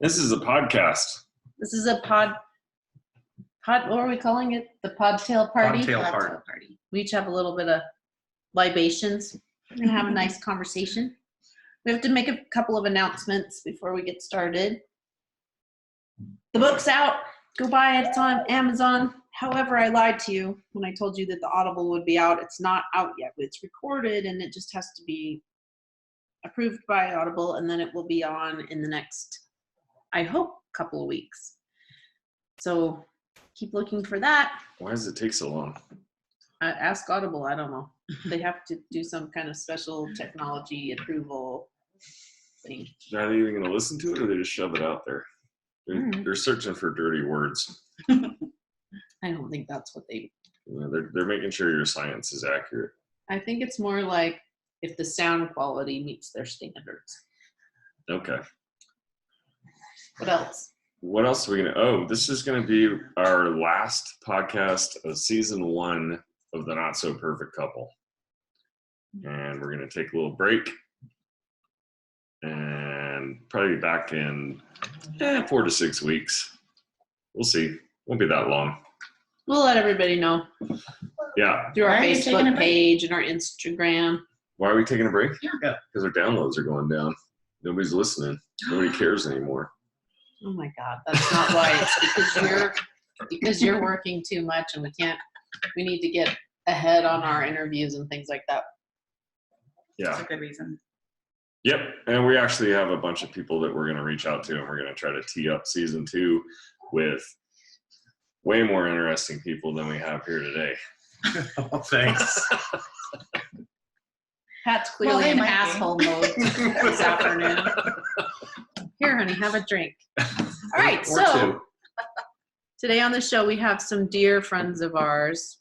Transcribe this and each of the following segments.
This is a podcast. This is a pod. What are we calling it? The podtail party? Podtail party. We each have a little bit of libations. We're going to have a nice conversation. We have to make a couple of announcements before we get started. The book's out. Go buy it. It's on Amazon. However, I lied to you when I told you that the Audible would be out. It's not out yet. It's recorded, and it just has to be approved by Audible, and then it will be on in the next, I hope, couple of weeks. So keep looking for that. Why does it take so long? Ask Audible. I don't know. They have to do some kind of special technology approval thing. Are they even going to listen to it, or they just shove it out there? They're searching for dirty words. I don't think that's what they... They're making sure your science is accurate. I think it's more like if the sound quality meets their standards. Okay. What else? What else are we going to... Oh, this is going to be our last podcast of season 1 of The Not So Perfect Couple. And we're going to take a little break. And probably be back in 4 to 6 weeks. We'll see. Won't be that long. We'll let everybody know. Yeah. Through our Facebook page and our Instagram. Why are we taking a break? Yeah. Because our downloads are going down. Nobody's listening. Nobody cares anymore. Oh my God, that's not why. It's because you're working too much, and we need to get ahead on our interviews and things like that. Yeah. That's a good reason. Yep. And we actually have a bunch of people that we're going to reach out to, and we're going to try to tee up season 2 with way more interesting people than we have here today. Oh, thanks. Pat's clearly in asshole mode this afternoon. Here, honey, have a drink. All right, so today on the show we have some dear friends of ours,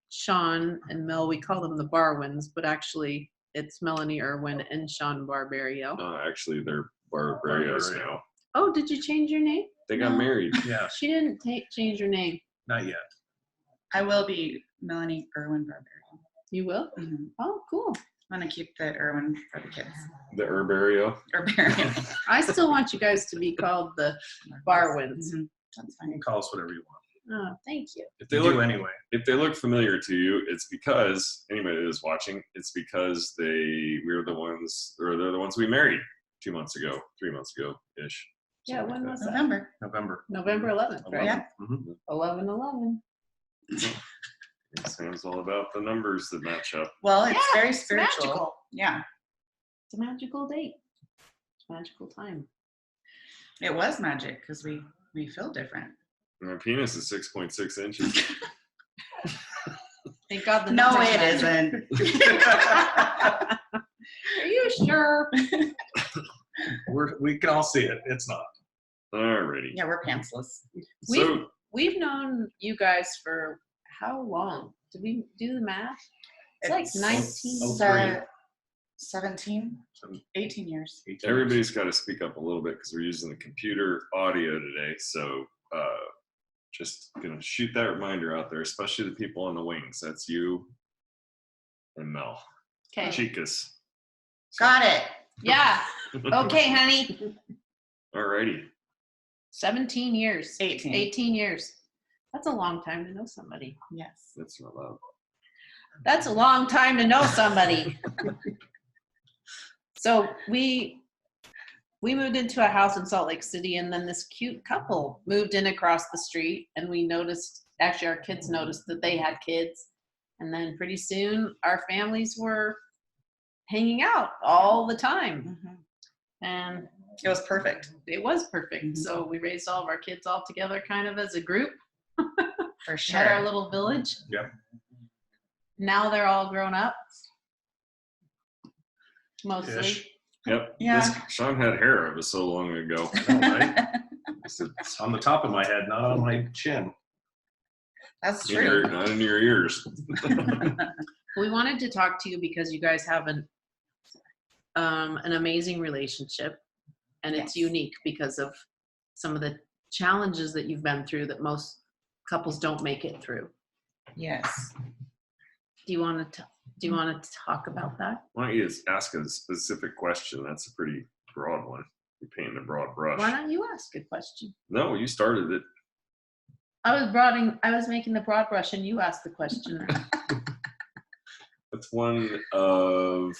Sean and Mel. We call them the Barwins, but actually it's Melanie Erwin and Sean Barberio. Actually, they're Barberios now. Oh, did you change your name? They got married. Yeah. She didn't change your name. Not yet. I will be Melanie Erwin Barberio. You will? Mm-hmm. Oh, cool. I'm going to keep the Erwin for the kids. The Herbario. Barberio. I still want you guys to be called the Barwins. Mm-hmm. That's You fine. can call us whatever you want. Oh, thank you. If they You look do anyway. If they look familiar to you, it's because anybody that is watching, it's because they're the ones we married 2 months ago, 3 months ago ish. Yeah, when was that? November. November. 11th, right? Yeah. Mm-hmm. 11/11. Sam's all about the numbers that match up. Well, it's Yeah, very it's spiritual. magical. Yeah. It's a magical date. It's a magical time. It was magic because we feel different. My penis is 6.6 inches. Thank God the No, numbers it matter. isn't. Are you sure? We can all see it. It's not. Alrighty. Yeah, we're pantsless. So We've known you guys for how long? Did we do the math? It's like 19. 17, 18 years. everybody's got to speak up a little bit because we're using the computer audio today. So just gonna shoot that reminder out there, especially the people on the wings. That's you and Mel. Okay. Chicas. Got it. Yeah. Okay, honey. Alrighty. 17 years. 18. 18 years. That's a long time to know somebody. Yes. That's not loud. That's a long time to know somebody. So we moved into a house in Salt Lake City, and then this cute couple moved in across the street, and we noticed, actually our kids noticed that they had kids. And then pretty soon our families were hanging out all the time. Mm-hmm. And It was perfect. it was perfect. Mm-hmm. So we raised all of our kids all together kind of as a group. For Had our sure. little village. Yep. Now they're all grown up. Mostly. Ish. Yep. Yeah. Sean had hair. It was so long ago. I know, right? It's on the top of my head, not on my chin. That's true. Not in your ears. We wanted to talk to you because you guys have an amazing relationship, and it's Yes. unique because of some of the challenges that you've been through that most couples don't make it through. Yes. Do you want to talk about that? Why don't you just ask a specific question? That's a pretty broad one. you're painting a broad brush. Why don't you ask a question? No, you started it. I was making the broad brush, and you asked the question. That's one of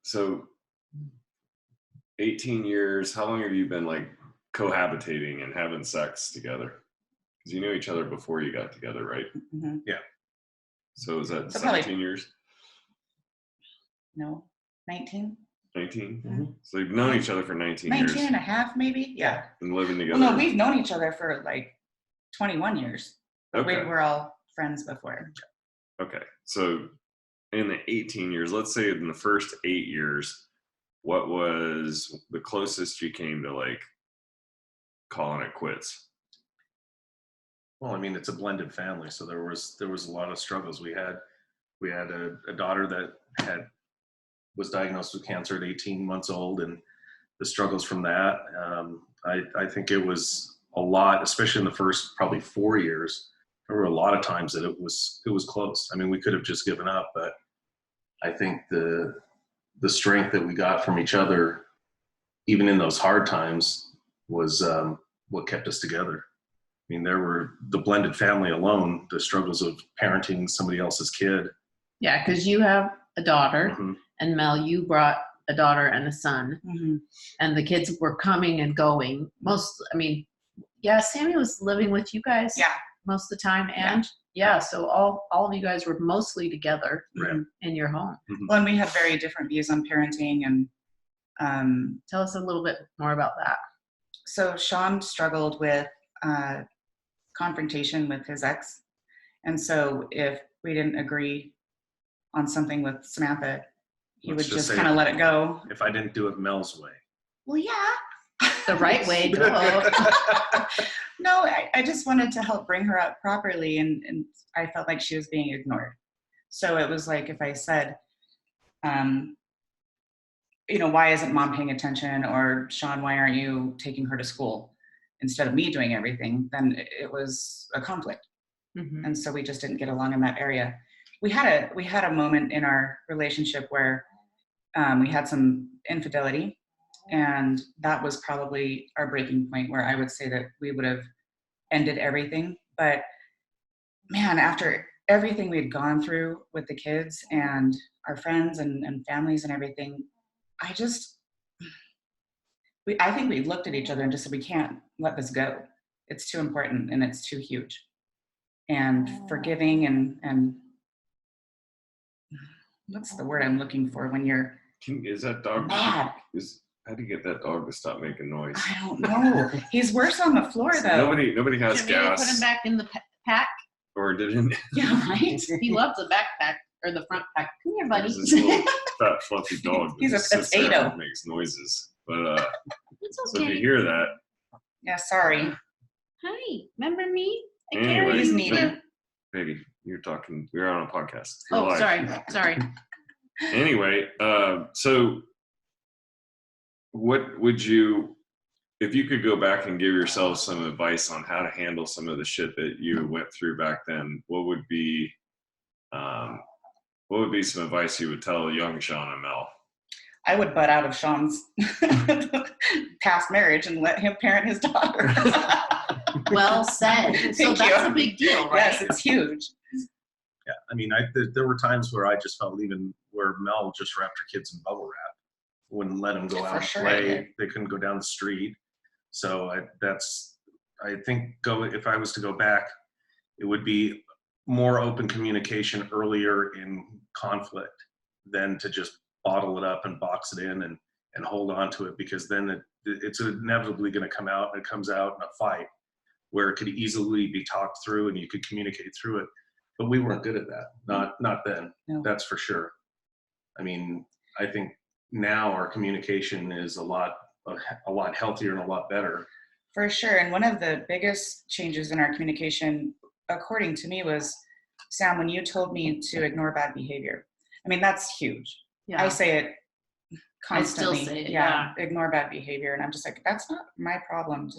so 18 years. How long have you been like cohabitating and having sex together? Because you knew each other before you got together, right? Mhm. So is that So 17 probably- years? No, 19? 19? Mhm. So you've known each other for 19 19 years and a half, maybe? Yeah. and living together. Well, no, we've known each other for like 21 years. But Okay. we were all friends before. Okay. So in the 18 years, let's say in the first 8 years, what was the closest you came to like calling it quits? Well, I mean, it's a blended family, so there was a lot of struggles. We had a daughter that was diagnosed with cancer at 18 months old, and the struggles from that. I think it was a lot, especially in the first probably 4 years. There were a lot of times that it was close. I mean, we could have just given up, but I think the strength that we got from each other, even in those hard times, was what kept us together. I mean, there were the blended family alone, the struggles of parenting somebody else's kid. Yeah, because you have a daughter, Mhm. and Mel, you brought a daughter and a son, Mhm. and the kids were coming and going. Sammy was living with you guys Yeah. most of the time, and so all of you guys were mostly together Right. in your home. Well, and we had very different views on parenting, and Tell us a little bit more about that. so Sean struggled with confrontation with his ex, and so if we didn't agree on something with Samantha, he Let's would just just say- kind of let it go. If I didn't do it Mel's way. Well, yeah. The right way. No, I just wanted to help bring her up properly, and I felt like she was being ignored. So it was like if I said, why isn't mom paying attention? Or Sean, why aren't you taking her to school instead of me doing everything? Then it was a conflict. Mhm. And so we just didn't get along in that area. We had a moment in our relationship where we had some infidelity, and that was probably our breaking point, where I would say that we would have ended everything. But man, after everything we'd gone through with the kids and our friends and families and everything, I think we looked at each other and just said, we can't let this go. It's too important and it's too huge. And forgiving and what's the word I'm looking for when you're Is that dog? mad? How do you get that dog to stop making noise? I don't know. He's worse on the floor though. Nobody has Should maybe put him gas, back in the pack. or didn't. Yeah, right. He loves the backpack or the front pack. Come here, buddy. There's this little fat fluffy dog that He's a just sits there potato. and makes noises. But It's so if you okay. hear that, Yeah, sorry. Hi, remember me? I anyway, carried He's you needy. here. baby, you're talking. We're on a podcast. You're Oh, live. sorry. Anyway, so what would you, if you could go back and give yourself some advice on how to handle some of the shit that you went through back then, what would be some advice you would tell young Sean and Mel? I would butt out of Sean's past marriage and let him parent his daughter. Well said. So Thank that's you. a big deal, right? Yes, it's huge. Yeah, I mean, there were times where I just felt even where Mel just wrapped her kids in bubble wrap, wouldn't let them go For out and sure I play. did. They couldn't go down the street. So I think if I was to go back, it would be more open communication earlier in conflict than to just bottle it up and box it in and hold on to it, because then it's inevitably going to come out, and it comes out in a fight where it could easily be talked through and you could communicate through it. But we weren't good at that. Not then. No. That's for sure. I mean, I think now our communication is a lot healthier and a lot better. For sure. And one of the biggest changes in our communication, according to me, was, Sam, when you told me to ignore bad behavior. I mean, that's huge. Yeah. I say it I still constantly. say it, Ignore bad behavior. And I'm just like, that's not my problem.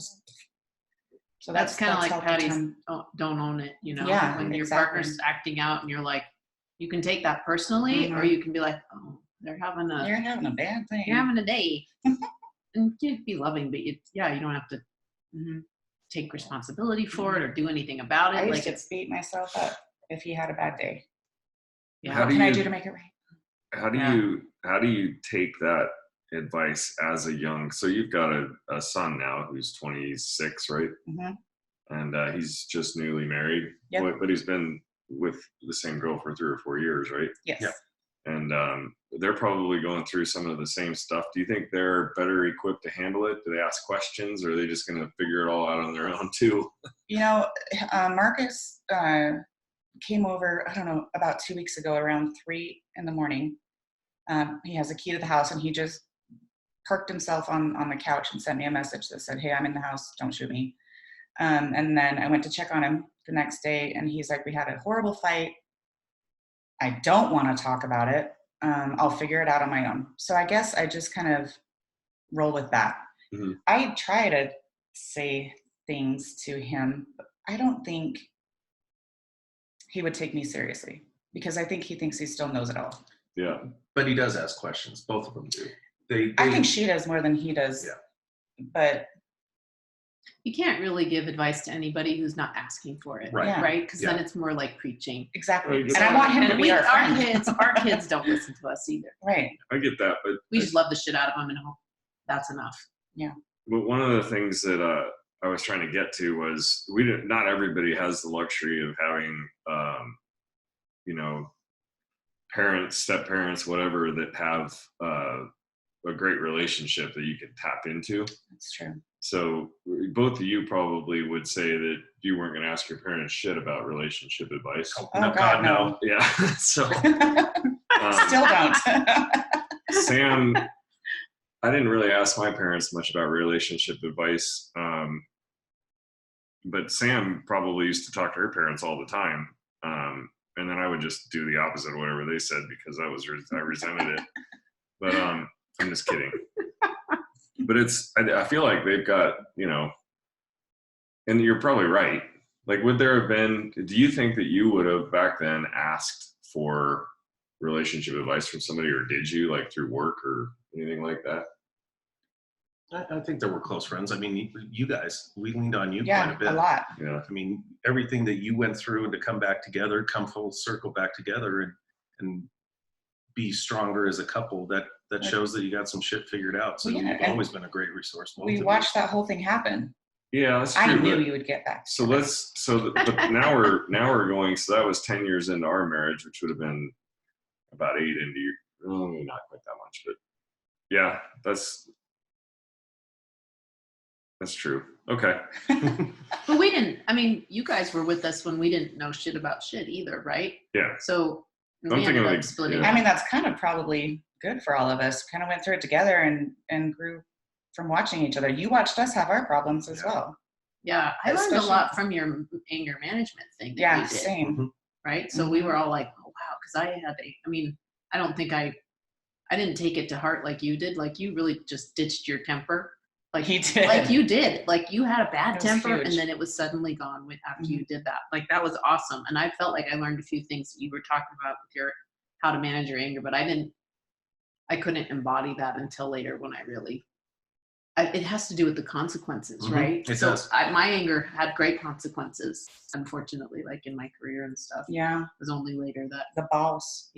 So that's kind of like helped a Patty's ton. don't own it, Yeah, when your exactly. partner's acting out and you're like, you can take that personally, or Mhm. you can be like, oh, They're having a You're having a bad thing. you're having a day. And you'd be loving, but you don't have to take responsibility for it or do anything about it. I used Like to it's beat myself up if he had a bad day. yeah. What can I do to make it right? How do Yeah. you take that advice as a young? So you've got a son now who's 26, right? Mm-hmm. And he's just newly married. Yep. But he's been with the same girl for 3 or 4 years, right? Yes. Yeah. And they're probably going through some of the same stuff. Do you think they're better equipped to handle it? Do they ask questions, or are they just going to figure it all out on their own too? You know, Marcus came over, I don't know, about 2 weeks ago around 3 a.m. He has a key to the house, and he just parked himself on the couch and sent me a message that said, "Hey, I'm in the house. Don't shoot me." And then I went to check on him the next day, and he's like, "We had a horrible fight. I don't want to talk about it. I'll figure it out on my own." So I guess I just kind of roll with that. Mm-hmm. I try to say things to him, but I don't think he would take me seriously, because I think he thinks he still knows it all. Yeah. But he does ask questions. Both of them do. I think she does more than he does. Yeah. But You can't really give advice to anybody who's not asking for it, Right. Yeah. right? Because Yeah. then it's more like preaching. exactly. Right, And I want him to And be our friend. our kids don't listen to us either. Right. I get that, but We just love the shit out of them and hope that's enough. But one of the things that I was trying to get to was not everybody has the luxury of having, parents, step parents, whatever, that have a great relationship that you could tap into. That's true. So both of you probably would say that you weren't going to ask your parents shit about relationship advice. Oh, Oh, no, God, no. Yeah. So Still don't. Sam, I didn't really ask my parents much about relationship advice. But Sam probably used to talk to her parents all the time. And then I would just do the opposite of whatever they said, because I resented it. But I'm just kidding. But I feel like they've got, and you're probably right. Like, would there have been, do you think that you would have back then asked for relationship advice from somebody, or did you, like through work or anything like that? I think there were close friends. I mean, you guys, we leaned on you quite Yeah, a bit. a lot. Yeah. I mean, everything that you went through, and to come back together, come full circle back together and be stronger as a couple, that shows that you got some shit figured out. So Well, yeah, you've and always been a great resource. both We of you. watched that whole thing happen. Yeah, that's true. I knew but- you would get back. So but now we're going, so that was 10 years into our marriage, which would have been about 8 into your, not quite that much, but yeah, that's true. Okay. But we didn't, I mean, you guys were with us when we didn't know shit about shit either, right? Yeah. So I'm we ended thinking up like- splitting yeah. I mean, that's kind of probably good for all of us. Kind of went through it together and grew from watching each other. You watched us have our problems as Yeah. well. Yeah, I learned a Especially- lot from your anger management thing that Yeah, we did, same. right? So we were all like, oh, wow, because I don't think I didn't take it to heart like you did. Like, you really just ditched your temper. Like He did. Like you did. Like, you had a bad It was temper, huge. and then it was suddenly gone after Mm-hmm. you did that. Like, that was awesome. And I felt like I learned a few things that you were talking about with how to manage your anger, but I couldn't embody that until later when I really, it has to do with the consequences, Mhm. right? It so does. my anger had great consequences, unfortunately, like in my career and stuff. Yeah, It was only later that, the balls.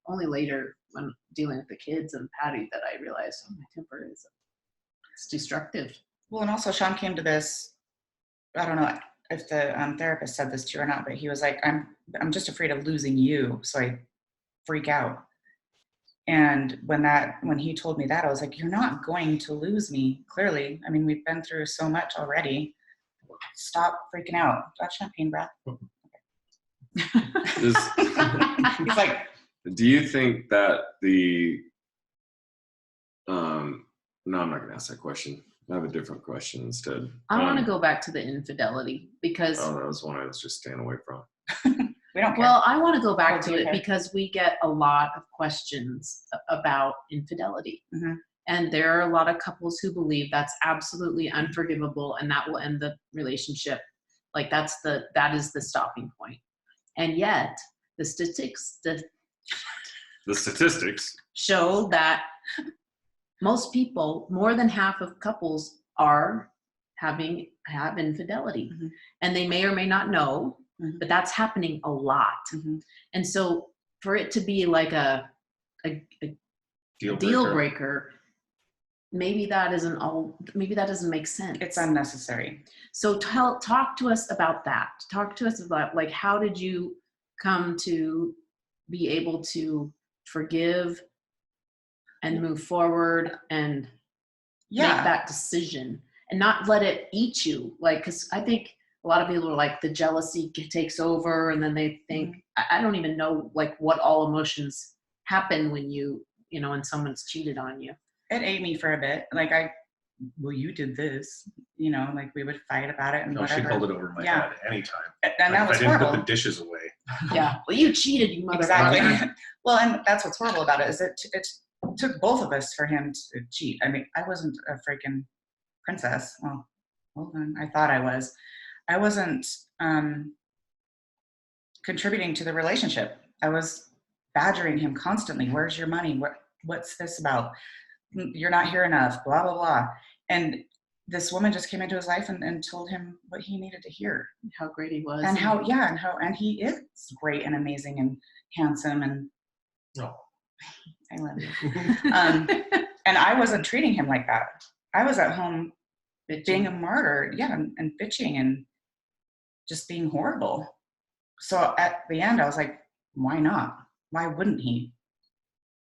only later when dealing with the kids and Patty that I realized, oh, my temper it's destructive. Well, and also Sean came to this, I don't know if the therapist said this to you or not, but he was like, I'm just afraid of losing you, so I freak out. And when he told me that, I was like, you're not going to lose me, clearly. I mean, we've been through so much already. Stop freaking out. Got champagne breath. He's like, Do you think that no, I'm not going to ask that question. I have a different question instead. I want to go back to the infidelity because Oh, that was one I was just staying away from. we don't care. well, I want to go back Oh, do to you it care? because we get a lot of questions about infidelity. Mhm. And there are a lot of couples who believe that's absolutely unforgivable and that will end the relationship. Like that is the stopping point. And yet the statistics show that most people, more than half of couples, have infidelity, and they may or may not know, but that's happening a lot. And so for it to be like a deal breaker, maybe that doesn't make sense. It's unnecessary. So talk to us about that. Talk to us about, like, how did you come to be able to forgive and move forward and make that decision and not let it eat you? Like, because I think a lot of people are like, the jealousy takes over, and then they think, I don't even know like what all emotions happen when when someone's cheated on you. It ate me for a bit. Like you did this, like we would fight about it and whatever. She pulled it over my head anytime. And that was I didn't horrible. put the dishes away. Yeah. Well, you cheated, you motherfucker. Exactly. Well, and that's what's horrible about it is it took both of us for him to cheat. I mean, I wasn't a freaking princess. Well, hold on. I thought I was. I wasn't contributing to the relationship. I was badgering him constantly. Where's your money? What's this about? You're not here enough, blah, blah, blah. And this woman just came into his life and told him what he needed to hear. How great he was. And and he is great and amazing and handsome and I love you. And I wasn't treating him like that. I was at home being a martyr, and bitching and just being horrible. So at the end I was like, why not? Why wouldn't he?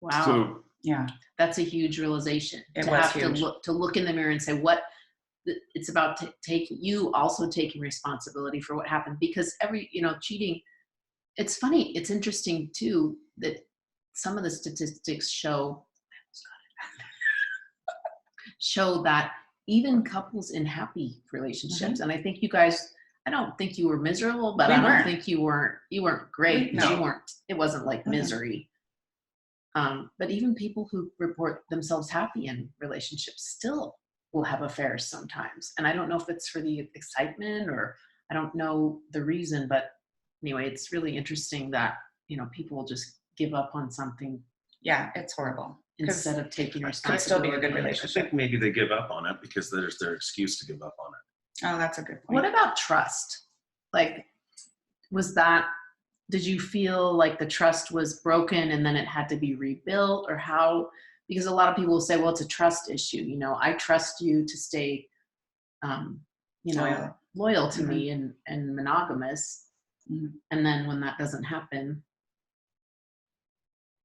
Wow. So, yeah. That's a huge realization. It to was have huge. to look in the mirror and say, what it's about taking responsibility for what happened, because cheating, it's funny. It's interesting too, that some of the statistics show that even couples in happy relationships, and I think you guys, I don't think you were miserable, but I don't think you weren't great. No. It wasn't like misery. But even people who report themselves happy in relationships still will have affairs sometimes. And I don't know if it's for the excitement or I don't know the reason, but anyway, it's really interesting that, people will just give up on something. Yeah, it's horrible. Instead of taking Could responsibility. still be a good I relationship. think maybe they give up on it because there's their excuse to give up on it. Oh, that's a good point. What about trust? Like, did you feel like the trust was broken and then it had to be rebuilt, or how? Because a lot of people will say, well, it's a trust issue. I trust you to stay, loyal to me and monogamous. And then when that doesn't happen.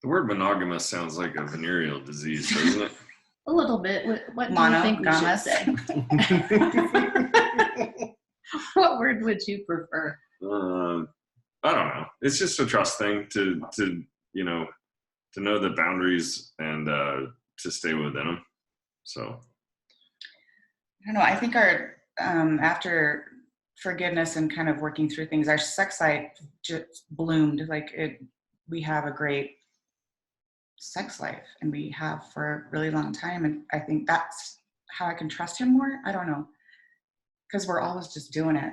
the word monogamous sounds like a venereal disease, doesn't it? A little bit. What do you think we should say? What word would you prefer? I don't know. It's just a trust thing to know the boundaries and to stay within them. So I don't know. I think our after forgiveness and kind of working through things, our sex life just bloomed. We have a great sex life, and we have for a really long time. And I think that's how I can trust him more. I don't know, because we're always just doing it.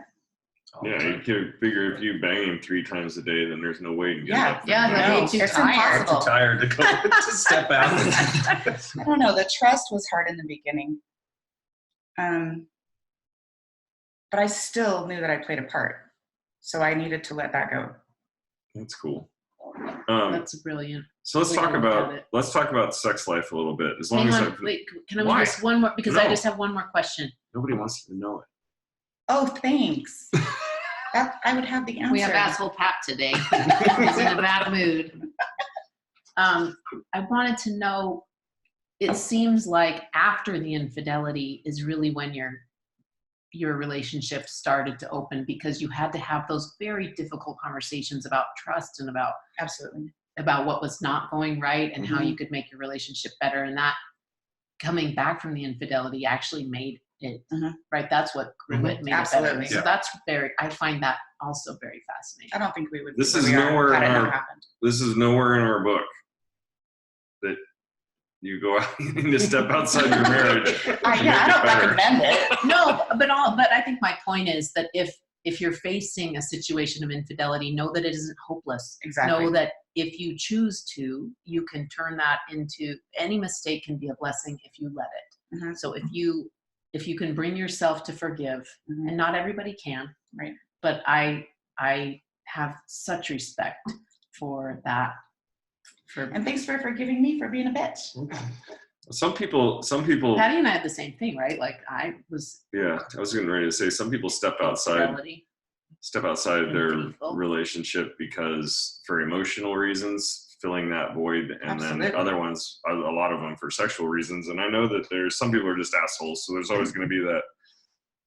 yeah, you can figure if you bang him 3 times a day, then there's no way to get up. Yeah, that makes you It's tired. impossible. I'm too tired to go to step out. I don't know. The trust was hard in the beginning. But I still knew that I played a part. So I needed to let that go. That's cool. That's brilliant. So let's We talk can look at it. about sex life a little bit. As long Hang as on, wait, can I Why? just one more, because I No. just have one more question. nobody wants to know it. Oh, thanks. I would have the answer. We have asshole Pat today. He's in a bad mood. I wanted to know, it seems like after the infidelity is really when your relationship started to open, because you had to have those very difficult conversations about trust and Absolutely. about what was not going right and how you could make your relationship better. And that coming back from the infidelity actually made it, right? That's what grew it, made Absolutely. it better. So Yeah. that's I find that also very fascinating. I don't think we would. This be is where we are nowhere had in it not our- happened. This is nowhere in our book that you go out you need to step outside your marriage. to I make it don't better. recommend it. No, but I think my point is that if you're facing a situation of infidelity, know that it isn't hopeless. Exactly. Know that if you choose to, you can turn that into, any mistake can be a blessing if you let it. Mhm. So if you can bring yourself to forgive, Mhm. and not everybody can, Right. but I have such respect for that. And thanks for forgiving me for being a bitch. Some people, Patty and I had the same thing, right? Like I was yeah, I was getting ready to say, some people step outside infidelity. their Unfaithful. relationship because for emotional reasons, filling that void, and Absolutely. then other ones, a lot of them for sexual reasons. And I know that there's some people are just assholes, so there's always going to be that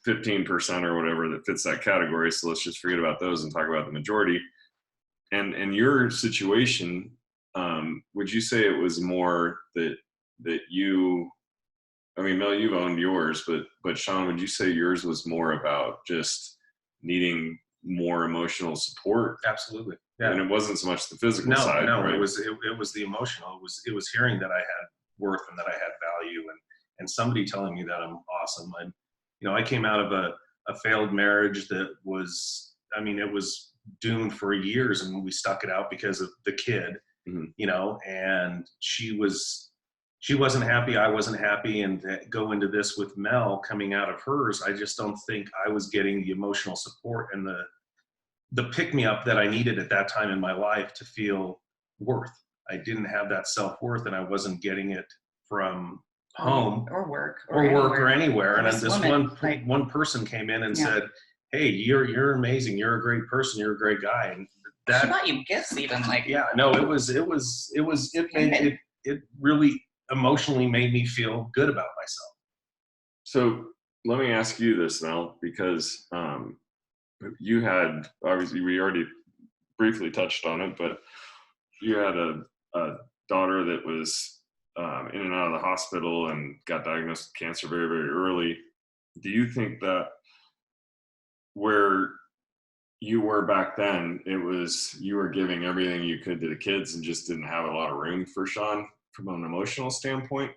15% or whatever that fits that category. So let's just forget about those and talk about the majority. And in your situation, would you say it was more that you, I mean, Mel, you've owned yours, but Sean, would you say yours was more about just needing more emotional support? Absolutely. Yeah. And it wasn't so much the physical side, No, right? it was the emotional. It was hearing that I had worth and that I had value, and somebody telling me that I'm awesome. I came out of a failed marriage that was, I mean, it was doomed for years, and we stuck it out because of the kid. Mhm. And she wasn't happy, I wasn't happy, and to go into this with Mel coming out of hers, I just don't think I was getting the emotional support and the pick-me-up that I needed at that time in my life to feel worth. I didn't have that self-worth, and I wasn't getting it from home Or work. or anywhere. And then This this woman, like- one person came in and Yeah. said, "Hey, you're amazing. You're a great person. You're a great guy." And She that, bought you gifts even, like. yeah, no, it really emotionally made me feel good about myself. So let me ask you this, Mel, because you had, obviously we already briefly touched on it, but you had a daughter that was in and out of the hospital and got diagnosed with cancer very, very early. Do you think that where you were back then, it was you were giving everything you could to the kids and just didn't have a lot of room for Sean from an emotional standpoint?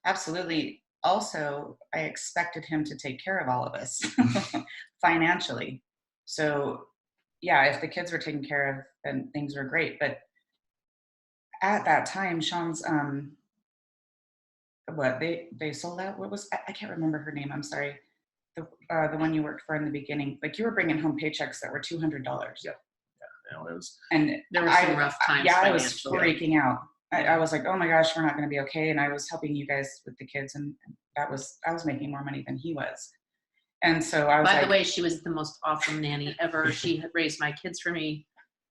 Absolutely. Also, I expected him to take care of all of us financially. So, yeah, if the kids were taken care of, then things were great. But at that time, Sean's what they sold out. What was I can't remember her name. I'm sorry. The one you worked for in the beginning. Like you were bringing home paychecks that were $200. Yeah. It was. And There were some rough times. Yeah, I was financially. freaking out. I was like, oh my gosh, we're not going to be okay. And I was helping you guys with the kids, and I was making more money than he was. And so I was By like, the way, she was the most awesome nanny ever. She had raised my kids for me.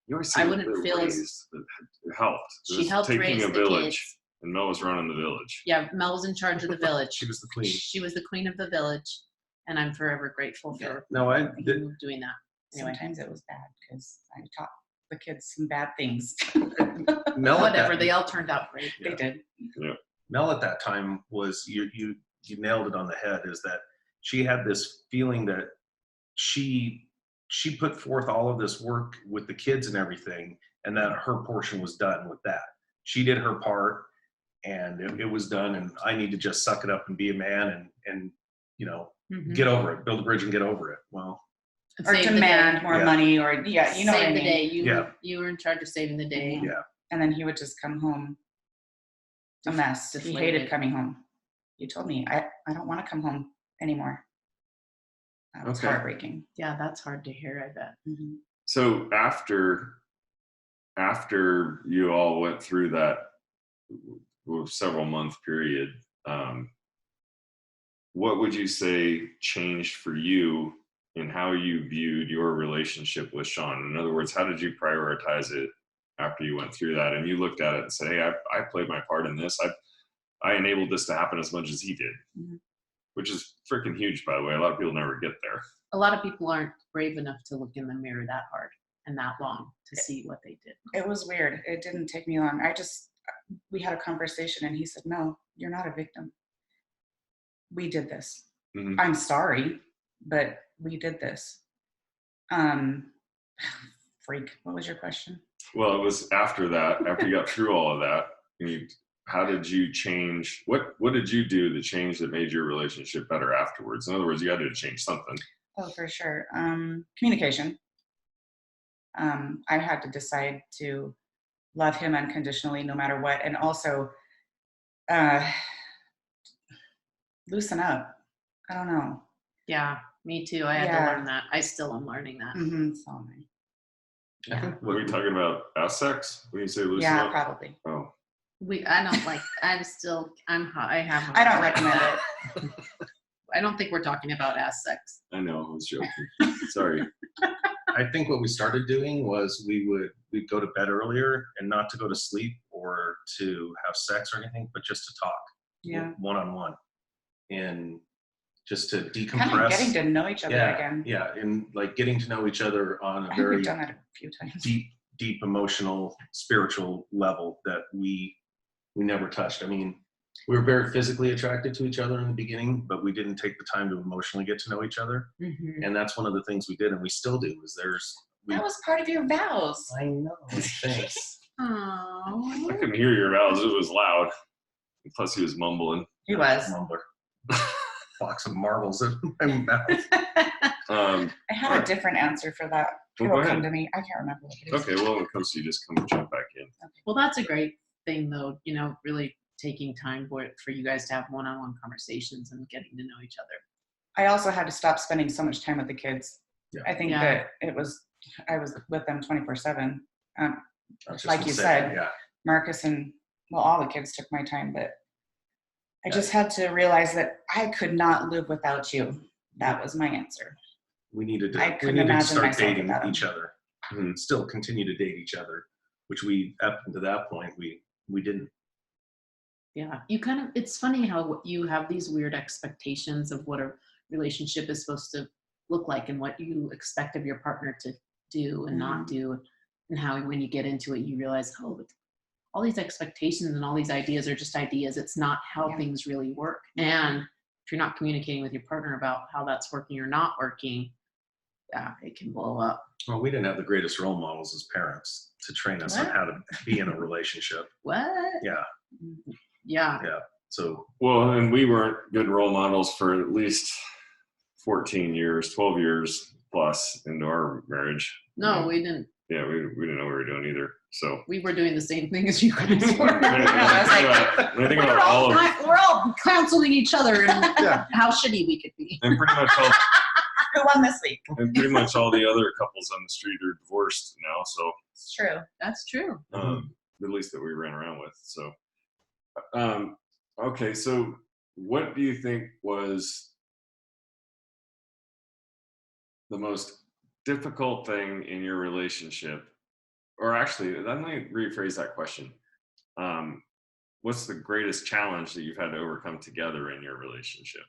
You always I say wouldn't that feel as- it helped. It She was helped taking raise a the village, kids. and Mel was running the village. Yeah, Mel was in charge of the village. She was the queen. She was the queen of the village, and I'm forever grateful for No, I him did. doing that. Anyway, sometimes it was bad because I taught the kids some bad things. Mel at whatever. that- They all turned out great. Yeah. They did. Mel at that time was you nailed it on the head, is that she had this feeling that she put forth all of this work with the kids and everything, and that her portion was done with that. She did her part, and it was done, and I need to just suck it up and be a man and Mhm. get over it, build a bridge and get over it. Well, And Or save the demand day. more Yeah. money, or you know Save what I the mean. day. Yeah. You were in charge of saving the day. yeah. And then he would just come home a mess. He Deflated. hated coming home. He told me, I don't want to come home anymore. That was Okay. heartbreaking. Yeah, that's hard to hear, I bet. Mm-hmm. So after you all went through that several month period, what would you say changed for you in how you viewed your relationship with Sean? In other words, how did you prioritize it after you went through that and you looked at it and said, hey, I played my part in this. I enabled this to happen as much as he did, Mm-hmm. which is freaking huge, by the way. A lot of people never get there. A lot of people aren't brave enough to look in the mirror that hard and that long to see what they did. It was weird. It didn't take me long. We had a conversation and he said, no, you're not a victim. We did this. Mhm. I'm sorry, but we did this. Freak. What was your question? Well, it was after that, after you got through all of that, how did you change? What did you do to change that made your relationship better afterwards? In other words, you had to change something. Oh, for sure. Communication. I had to decide to love him unconditionally no matter what, and also loosen up. I don't know. Yeah, me too. I had to learn that. I still am learning that. Mm-hmm. So I think What are we talking about? Ass sex? When you say loosen yeah, up? probably. Oh. I don't like, I have. I don't recommend it. I don't think we're talking about ass sex. I know, I was joking. Sorry. I think what we started doing was we'd go to bed earlier, and not to go to sleep or to have sex or anything, but just to talk. Yeah. One-on-one. And just to decompress. Kind of getting to know each other again. Yeah, and like getting to know each other on a I think very we've done that a few times. deep emotional, spiritual level that we never touched. I mean, we were very physically attracted to each other in the beginning, but we didn't take the time to emotionally get to know each other. Mm-hmm. And that's one of the things we did, and we still do. That was part of your vows. I know. Thanks. Oh. I couldn't hear your vows. It was loud. Plus, he was mumbling. He was. Mumbler. Box of marbles in my mouth. I had a different answer for that. Well, It'll go come ahead. to me. I can't remember what it is. Okay, well, when it comes to you, just come jump back in. Well, that's a great thing, though. Really taking time for you guys to have one-on-one conversations and getting to know each other. I also had to stop spending so much time with the kids. Yeah. I think that I was with them 24/7. That's Like just you insane. said. Yeah. Marcus and all the kids took my time, but I just had to realize that I could not live without you. That was my answer. We needed I to couldn't imagine start myself dating without him. each other. And still continue to date each other, which we up to that point we didn't. Yeah, it's funny how you have these weird expectations of what a relationship is supposed to look like and what you expect of your partner to do and not do, and how when you get into it, you realize, but all these expectations and all these ideas are just ideas. It's not how things really work. And if you're not communicating with your partner about how that's working or not working, it can blow up. Well, we didn't have the greatest role models as parents to train us on how to be in a relationship. What? Yeah. Yeah. Yeah. So. Well, and we weren't good role models for at least 14 years, 12 years plus into our marriage. No, we didn't. Yeah, we didn't know what we were doing either. So we were doing the same thing as you guys were. We're all counseling each other and how shitty we could be. And pretty much all who won this week. And pretty much all the other couples on the street are divorced now. So it's true. That's true. At least that we ran around with. So, okay. So what do you think was the most difficult thing in your relationship? Or actually, let me rephrase that question. What's the greatest challenge that you've had to overcome together in your relationship?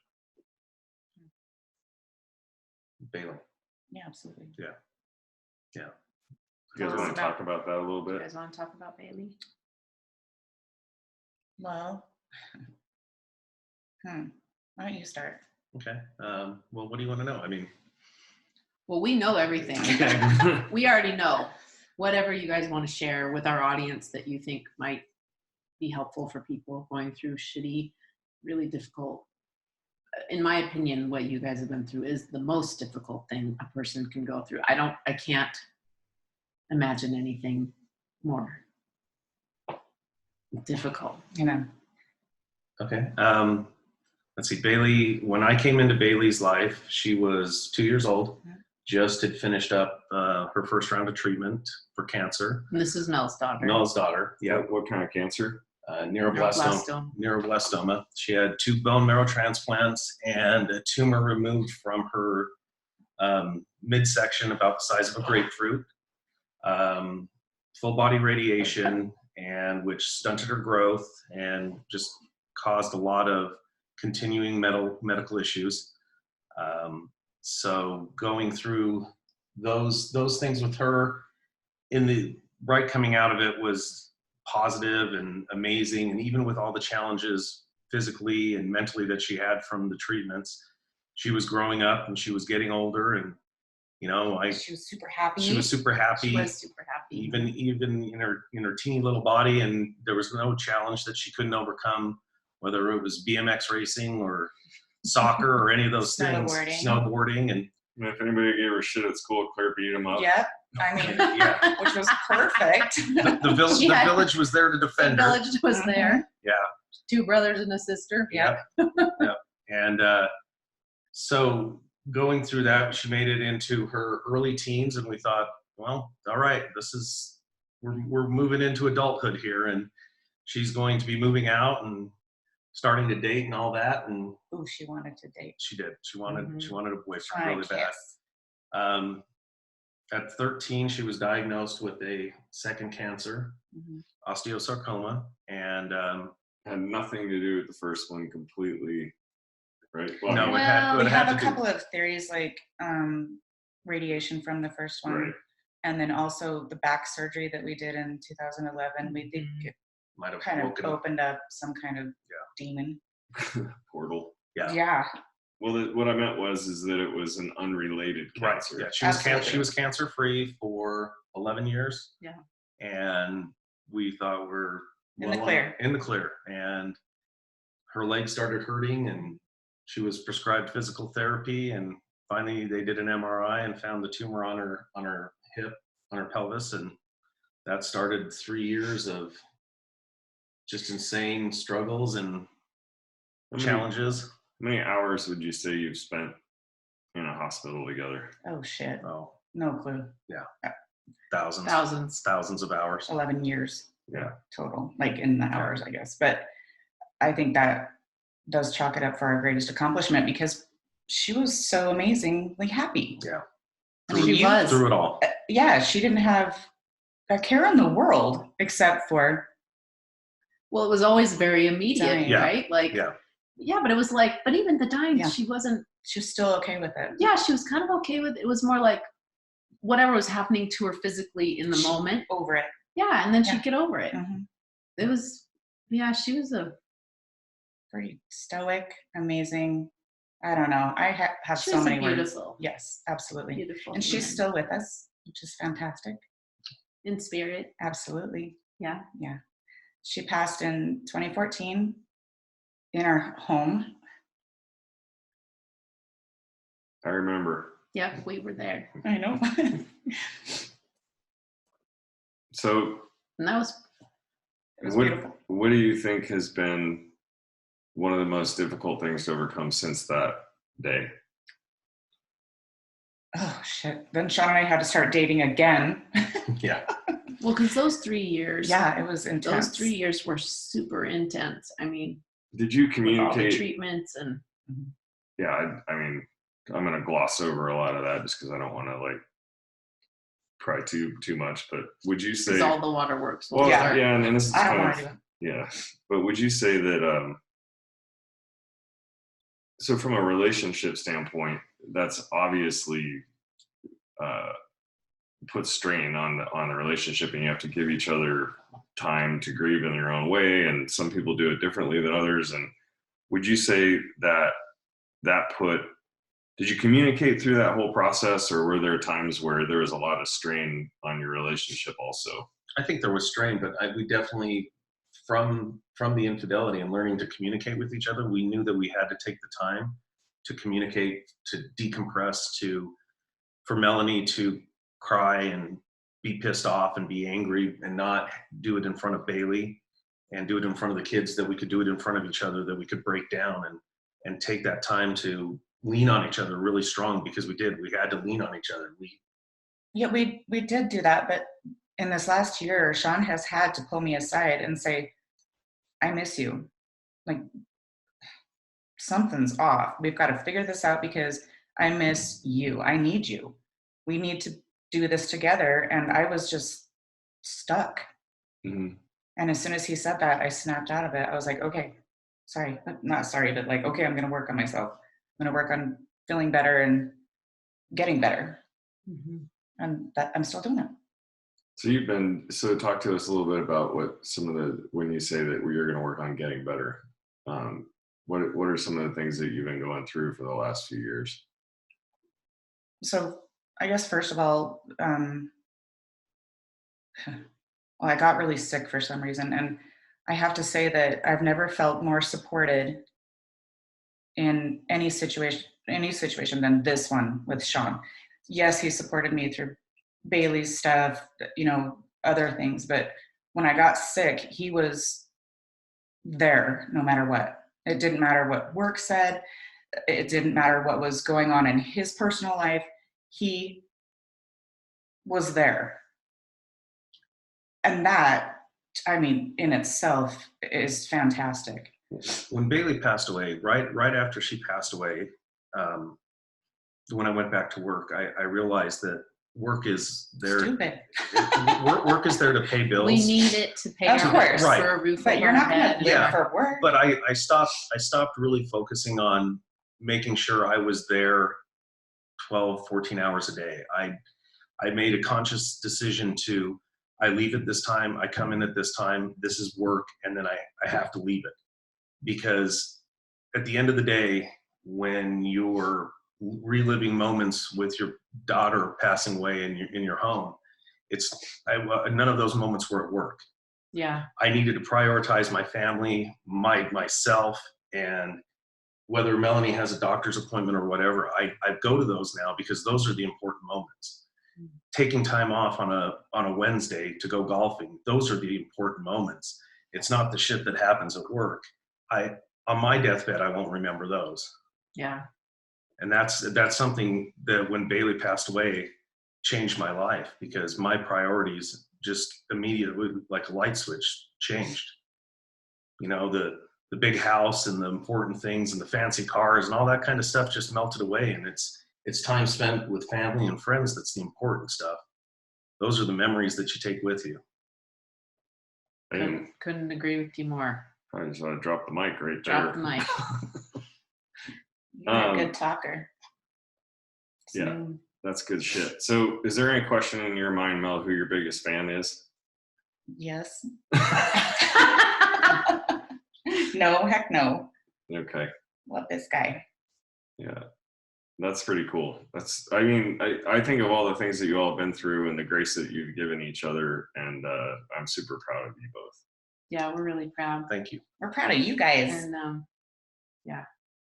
Bailey. Yeah, absolutely. Yeah. You guys want to talk about that a little bit? You guys want to talk about Bailey? Well, why don't you start? Okay. Well, what do you want to know? I mean. Well, we know everything. Okay. We already know. Whatever you guys want to share with our audience that you think might be helpful for people going through shitty, really difficult. In my opinion, what you guys have been through is the most difficult thing a person can go through. I can't imagine anything more difficult. Okay. Let's see. Bailey, when I came into Bailey's life, she was 2 years old. Just had finished up her first round of treatment for cancer. And this is Mel's daughter. Mel's daughter. Yeah. What kind of cancer? Neuroblastoma. She had 2 bone marrow transplants and a tumor removed from her midsection about the size of a grapefruit. Full body radiation, and which stunted her growth and just caused a lot of continuing medical issues. So going through those things with her coming out of it was positive and amazing. And even with all the challenges physically and mentally that she had from the treatments, she was growing up and she was getting older, and she was super happy. She was super happy. Even in her teeny little body, and there was no challenge that she couldn't overcome, whether it was BMX racing or soccer or any of those things. Snowboarding. And if anybody gave her shit at school, Claire beat them up. Yep. I mean, Yeah. which was perfect. The village was there to The defend her. village was there. Yeah. 2 brothers and a sister. Yep. Yep. And so going through that, she made it into her early teens, and we thought, well, all right, we're moving into adulthood here, and she's going to be moving out and starting to date and all that. And Ooh, she wanted to date. she did. She wanted a boyfriend Trying really bad. kiss. At 13, she was diagnosed with a second cancer, osteosarcoma, and Had nothing to do with the first one completely, right? no, Well, it had We have a to do- couple of theories, like radiation from the first one, Right. and then also the back surgery that we did in 2011. We think it might have kind of woken opened up some kind of demon. Portal. Yeah. Yeah. Well, what I meant is that it was an unrelated Right. cancer. Yeah. Absolutely. She was cancer free for 11 years. Yeah. And we thought we're In the clear. In the clear. And her leg started hurting, and she was prescribed physical therapy. And finally, they did an MRI and found the tumor on her hip, on her pelvis, and that started 3 years of just insane struggles and challenges. How many hours would you say you've spent in a hospital together? Oh shit. Oh, No clue. thousands of hours. 11 years Yeah. total, like in the hours, I guess. But I think that does chalk it up for our greatest accomplishment, because she was so amazingly happy. Yeah. I mean, She was. Through it all. Yeah, she didn't have a care in the world except for Well, it was always very immediate, Dying. Yeah. right? Like, Yeah. but it was like, but even the dying, Yeah. she wasn't, she was still okay with it. yeah, she was kind of okay with it. It was more like whatever was happening to her physically in the moment. Over it. Yeah. And then Yeah. she'd get over it. Mhm. It was, yeah, she was Very stoic, amazing. I don't know. I have she so was many words. beautiful. Yes, absolutely. Beautiful. And she's woman. still with us, which is fantastic. in spirit. Absolutely. Yeah. Yeah. She passed in 2014 in our home. I remember. Yep. We were there. I know. So It And that was, was what, beautiful. what do you think has been one of the most difficult things to overcome since that day? Oh shit. Then Sean and I had to start dating again. Yeah. well, because those 3 years, Yeah, it was intense. those 3 years were super intense. I mean, Did you with all the communicate? treatments and Yeah, I mean, I'm gonna gloss over a lot of that just because I don't want to like pry too much. But would you say? because all the waterworks. will Well, Yeah. start. yeah, and this is I don't kind want of to do it. yeah. But would you say that? So from a relationship standpoint, that's obviously puts strain on the relationship, and you have to give each other time to grieve in your own way. And some people do it differently than others. And would you say that did you communicate through that whole process, or were there times where there was a lot of strain on your relationship also? I think there was strain, but we definitely, from the infidelity and learning to communicate with each other, we knew that we had to take the time to communicate, to decompress, for Melanie to cry and be pissed off and be angry, and not do it in front of Bailey and do it in front of the kids, that we could do it in front of each other, that we could break down and take that time to lean on each other really strong, because we had to lean on each other. Yeah, we did do that, but in this last year, Sean has had to pull me aside and say, I miss you. Like, something's off. We've got to figure this out, because I miss you. I need you. We need to do this together. And I was just stuck. Mm-hmm. And as soon as he said that, I snapped out of it. I was like, okay, sorry, not sorry, but like, okay, I'm going to work on myself. I'm going to work on feeling better and getting better. Mhm. And that I'm still doing it. So talk to us a little bit about when you say that you're going to work on getting better, what are some of the things that you've been going through for the last few years? So I guess first of all, I got really sick for some reason. And I have to say that I've never felt more supported in any situation than this one with Sean. Yes, he supported me through Bailey's stuff, other things. But when I got sick, he was there no matter what. It didn't matter what work said. It didn't matter what was going on in his personal life. He was there. And that, in itself is fantastic. When Bailey passed away, right after she passed away, when I went back to work, I realized that work is there. Stupid. Work is there to pay bills. We need it to pay Of our course. bills for a roof But over you're our not going head. to live for work. But I stopped really focusing on making sure I was there 12, 14 hours a day. I made a conscious decision to, I leave at this time, I come in at this time, this is work, and then I have to leave it. Because at the end of the day, when you're reliving moments with your daughter passing away in your home, none of those moments were at work. Yeah. I needed to prioritize my family, myself, and whether Melanie has a doctor's appointment or whatever, I go to those now because those are the important moments. Taking time off on a Wednesday to go golfing, those are the important moments. It's not the shit that happens at work. On my deathbed, I won't remember those. Yeah. And that's something that when Bailey passed away changed my life, because my priorities just immediately, like a light switch, changed. The big house and the important things and the fancy cars and all that kind of stuff just melted away. And it's time spent with family and friends that's the important stuff. Those are the memories that you take with you. Couldn't agree with you more. I just want to drop the mic right there. Drop the mic. You're a good talker. Yeah, that's good shit. So is there any question in your mind, Mel, who your biggest fan is? Yes. No, heck no. Okay. Love this guy. Yeah, that's pretty cool. I think of all the things that you all have been through and the grace that you've given each other, and I'm super proud of you both. Yeah, we're really proud. Thank you. We're proud of you guys. And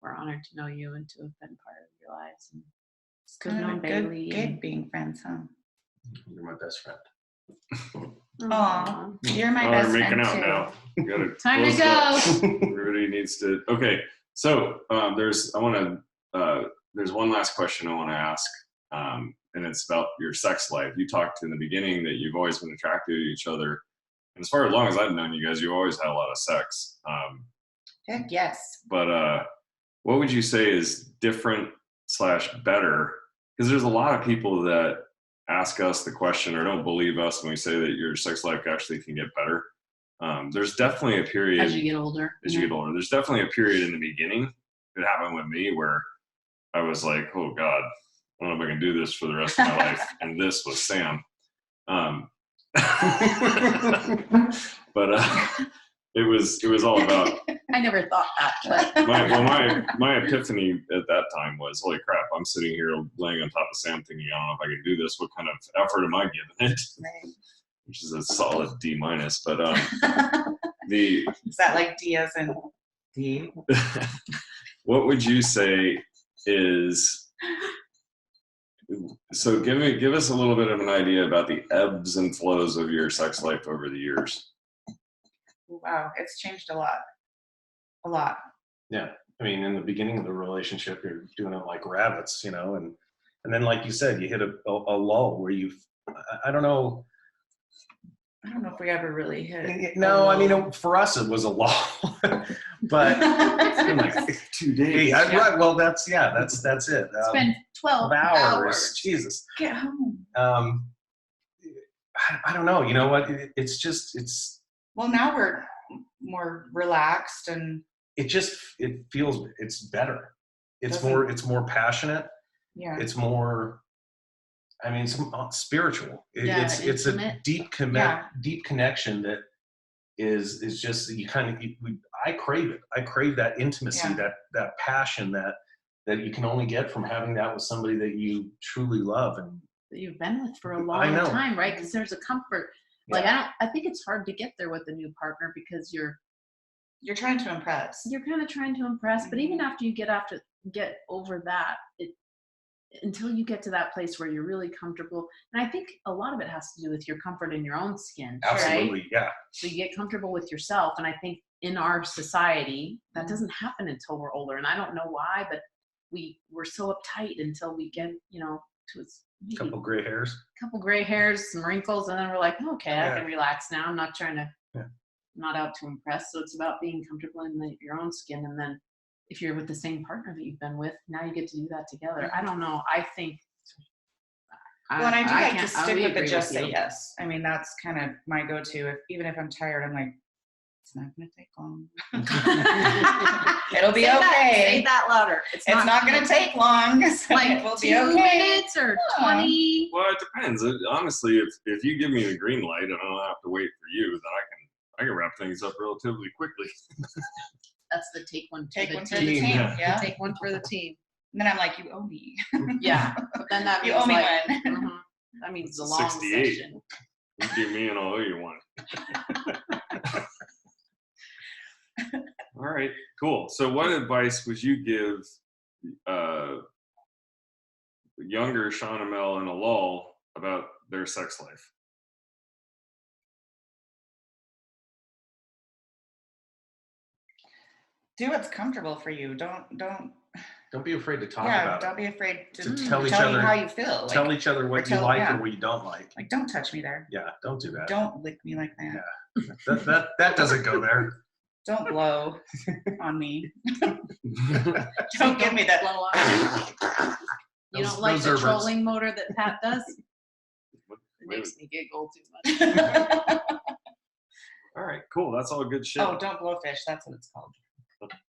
we're honored to know you and to have been part of your lives. And It's kind of a good gig being friends, huh? You're my best friend. Aw, you're my best We're friend making out too. now. You gotta Time to close go. it up. Everybody needs to. Okay, so there's one last question I want to ask, and it's about your sex life. You talked in the beginning that you've always been attracted to each other, and as far as long as I've known you guys, you always had a lot of sex. Heck yes. But what would you say is different / better? Because there's a lot of people that ask us the question or don't believe us when we say that your sex life actually can get better. There's definitely a period As you get older. There's definitely a period in the beginning. It happened with me where I was like, oh God, I don't know if I can do this for the rest of my life. And this was Sam. But it was all about. I never thought that, but my epiphany at that time was, holy crap, I'm sitting here laying on top of Sam thinking, I don't know if I can do this. What kind of effort am I giving it? Right. Which is a solid D-. But Is that like D as in D? What would you say is, so give us a little bit of an idea about the ebbs and flows of your sex life over the years. Wow, it's changed a lot. A lot. Yeah. I mean, in the beginning of the relationship, you're doing it like rabbits, and then, like you said, you hit a lull where I don't know. I don't know if we ever really hit. No, I mean, for us, it was a lull, but It's been like 2 days. Right. Well, that's it. it's been 12 hours. Jesus. Get home. I don't know. You know what? It's. Well, now we're more relaxed and. It feels it's better. It's more passionate. Yeah. It's more. I mean, it's spiritual. It's a deep connection that is just you kind of. I crave it. I crave that intimacy, that passion that you can only get from having that with somebody that you truly love and that you've been with for a long time, right? Because there's a comfort. Like I think it's hard to get there with a new partner because you're trying to impress. You're kind of trying to impress, but even after you get over that, until you get to that place where you're really comfortable. And I think a lot of it has to do with your comfort in your own skin. Absolutely, right? yeah. So you get comfortable with yourself. And I think in our society, that doesn't happen until we're older. And I don't know why, but we're so uptight until we get, to A couple gray hairs. couple gray hairs, some wrinkles, and then we're like, okay, I Yeah. can relax now. I'm not trying to, Yeah. not out to impress. So it's about being comfortable in your own skin. And then if you're with the same partner that you've been with, now you get to do that together. I don't know. I think. Well, and I do like to can't- stick we with the agree just with say you. yes. I mean, that's kind of my go-to. Even if I'm tired, I'm like, it's not going to take long. It'll be Say that, okay. say that louder. It's not going to take long. So like it will 2 be okay. minutes or Yeah. 20. Well, it depends. Honestly, if you give me the green light and I don't have to wait for you, then I can wrap things up relatively quickly. That's the take one. Take for one the for the team. team. Yeah. Yeah. Take one for the team. And then I'm like, you owe me. Yeah, but then that You means owe me like, one. mhm, that means It's the a long 68. session. You give me and I'll owe you one. All right, cool. So what advice would you give younger Sean and Mel and Alul about their sex life? Do what's comfortable for you. Don't Don't be afraid to talk yeah, about don't it. be afraid to To tell tell each you other- how you feel. Tell Like, each other what you tell- like yeah. or what you don't like. don't touch me there. Yeah, don't do that. Don't lick me like that. That doesn't go there. Don't blow on me. So Don't give me that. blow on. You Those- don't like those the are words. trolling motor that Pat does? It makes me giggle too much. All right, cool. That's all good shit. Oh, don't blow fish. That's what it's called.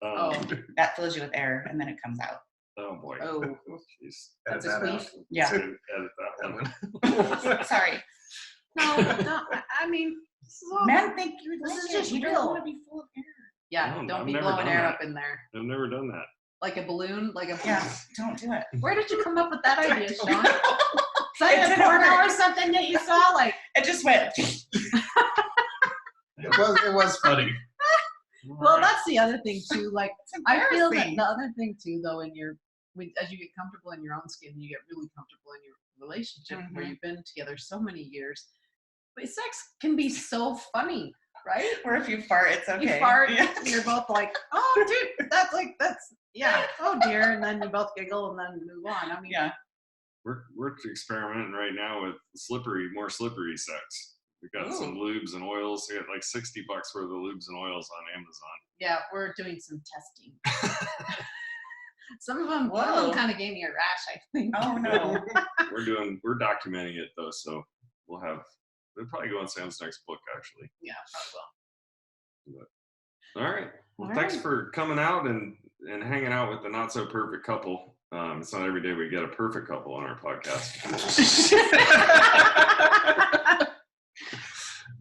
Oh, That fills you with air and then it comes out. oh boy. oh, Jeez. that's Edit a that out. squeeze. Yeah. Edit that one. Sorry. No, no, I mean, this is all, Men think you This like is it. just You don't real. want to be full of air. yeah, No, don't I've be never blowing done air that. up in there. I've never done that. Like a balloon, Yeah, don't do it. Where did you come up with that idea, don't Sean? know. Is that It a didn't porno work. or something that you saw? Like, It just went. It was funny. well, that's the other thing too. Like, It's I feel that embarrassing. the other thing too, though, as you get comfortable in your own skin, you get really comfortable in your relationship where Mhm. you've been together so many years. But sex can be so funny, right? Or if you fart, it's okay. You fart, Yeah. and you're both like, "Oh, dude, that's yeah, oh dear," and then you both giggle and then move on. I mean, Yeah. We're experimenting right now with more slippery sex. We got some Ooh. lubes and oils. We got like $60 worth of lubes and oils on Amazon. yeah, we're doing some testing. One of them Whoa. kind of gave me a rash, I think. Oh no. We're documenting it though, so we'll probably go on Sam's next book actually. Yeah, probably. All right. Well, All thanks right. for coming out and hanging out with the not so perfect couple. It's not every day we get a perfect couple on our podcast.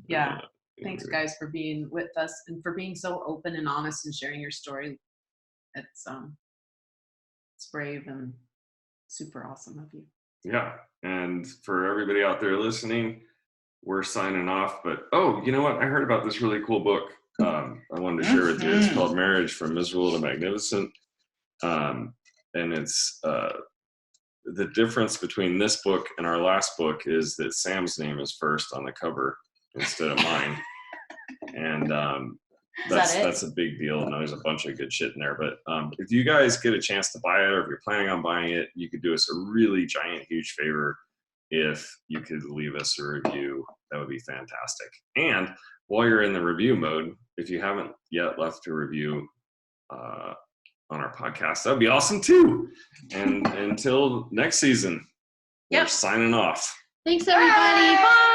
Yeah. Thanks, guys, for being with us and for being so open and honest and sharing your story. It's brave and super awesome of you. Yeah. And for everybody out there listening, we're signing off. But oh, you know what? I heard about this really cool book. I wanted to share with you. It's called Marriage from Miserable to Magnificent. And it's the difference between this book and our last book is that Sam's name is first on the cover instead of mine. And that's a big deal. And there's a bunch of good shit in there. But if you guys get a chance to buy it, or if you're planning on buying it, you could do us a really giant, huge favor if you could leave us a review. That would be fantastic. And while you're in the review mode, if you haven't yet left a review on our podcast, that would be awesome too. And until next season, we're Yep. signing off. Thanks, everybody. Bye.